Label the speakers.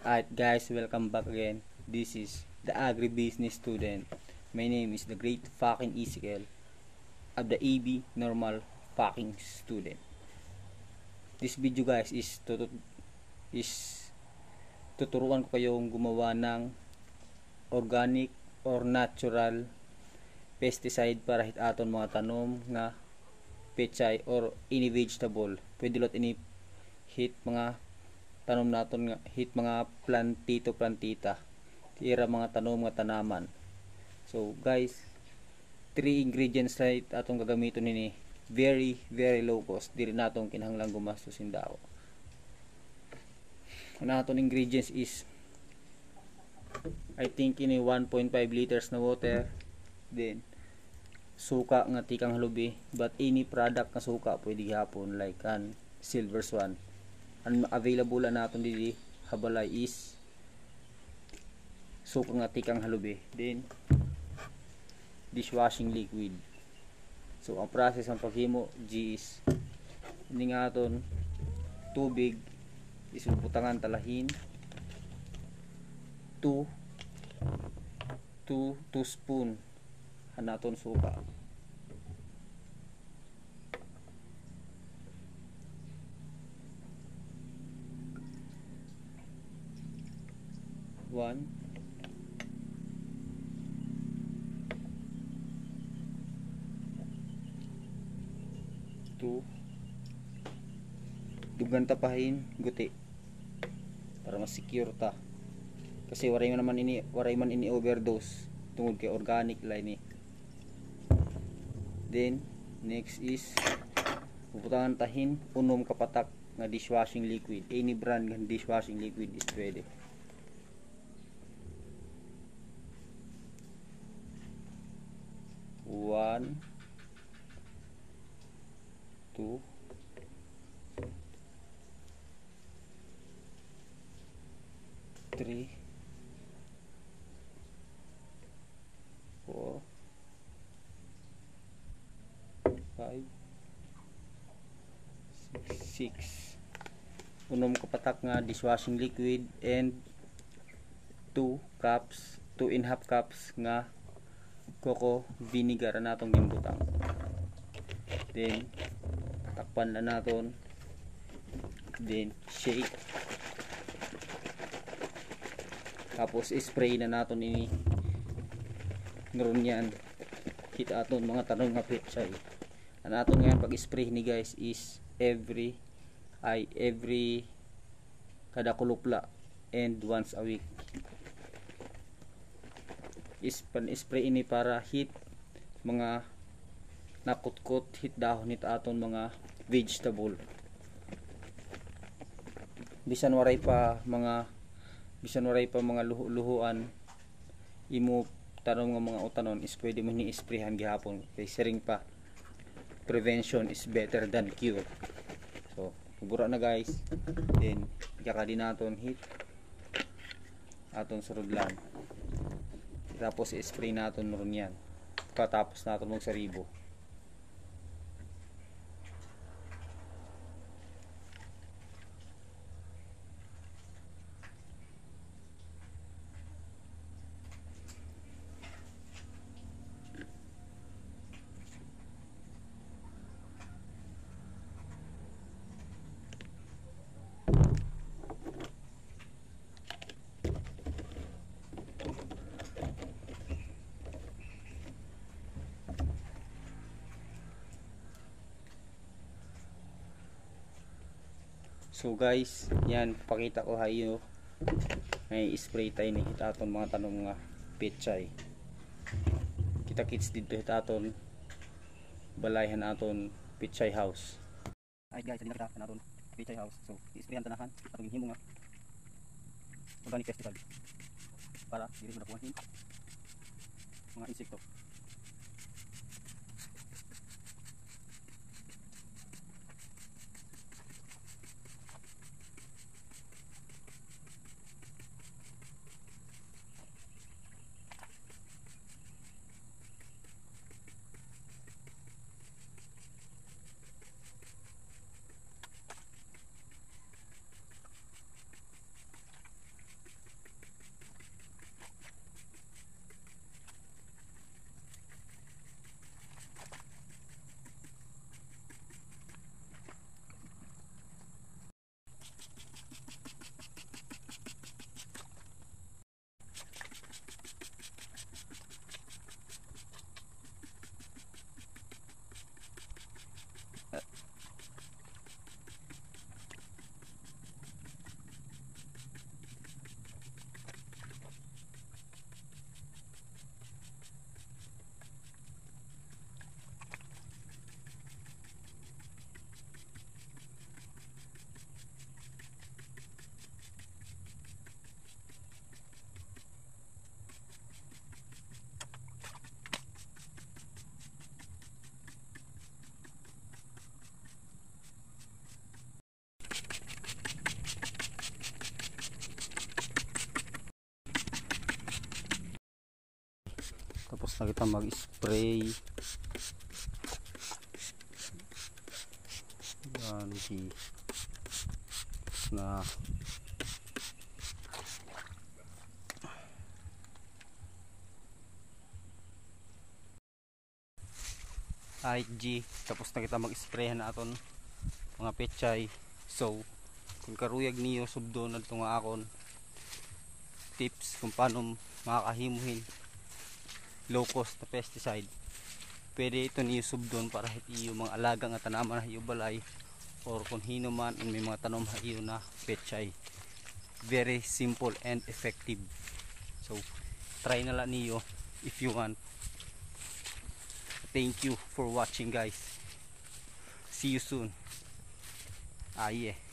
Speaker 1: Alright guys, welcome back again. This is the agribusiness student. My name is the great fucking Ezekiel of the AB normal fucking student. This video guys is tuturuan ko kayong gumawa ng organic or natural pesticide para hit aton mga tanom nga pechay or any vegetable. Pwede lot ini hit mga tanom naton nga hit mga plantita tira mga tanom nga tanaman. So guys, 3 ingredients na atong gagamiton nini, very low cost, dili natong kinahanglang gumastos in dao. Ang aton ingredients is I think ini 1.5 liters na water, then suka nga tikang halubi, but any product nga suka pwede gihapon like an Silver Swan. Ang available na natin dili habalay is suka nga tikang halubi, then dishwashing liquid. So ang process ng paghimo is ini nga aton tubig isubutangan talahin 2 spoon hanaton suka. One, two, dugan tapahin guti para mas secure ta, kasi waray man ini overdose tungod kay organic line ni. Then next is puputangan tahin unom kapatak nga dishwashing liquid, any brand nga dishwashing liquid is pwede. One, two, three, four, five, six. Unom kapatak nga dishwashing liquid and 2 and a half cups nga coco vinegar na natong gimbutang. Then takpan na naton, then shake, tapos spray na naton ini nron yan hit aton mga tanom nga pechay. Ang aton ngayon pag spray ni guys is every kada kulupla and once a week is pan-spray ini para hit mga nakutkot hit dahon hit aton mga vegetable. Bisan waray pa mga luhuan imo tanom nga mga utanon is pwede mo ni sprayhan gihapon kay siring pa prevention is better than cure. So bura na guys, then ikakadi naton hit aton surudlan, tapos i-spray natin ron yan katapos natin magsaribo. So guys, yan pakita ko hayo may spray tayo ni hitaton mga tanom nga pechay. Kita kits dito hitaton balayhan aton pechay house. Ay guys, dili na kita naton pechay house. So i-sprayan tanahan atong himo nga organic pesticide para dili mo nakuha mga insekto. Tapos na kita mag-spray. Yan, na IG. Tapos na kita mag-spray na aton mga pechay. So kung karuyag niyo subdo na ito nga akon tips kung paano makakahimuhin low cost na pesticide, pwede ito niyo subdon para hit iyo mga alaga nga tanaman na iyo balay or kung hino man and may mga tanom na iyo na pechay. Very simple and effective. So try na lang niyo if you want. Thank you for watching guys. See you soon. Yeah.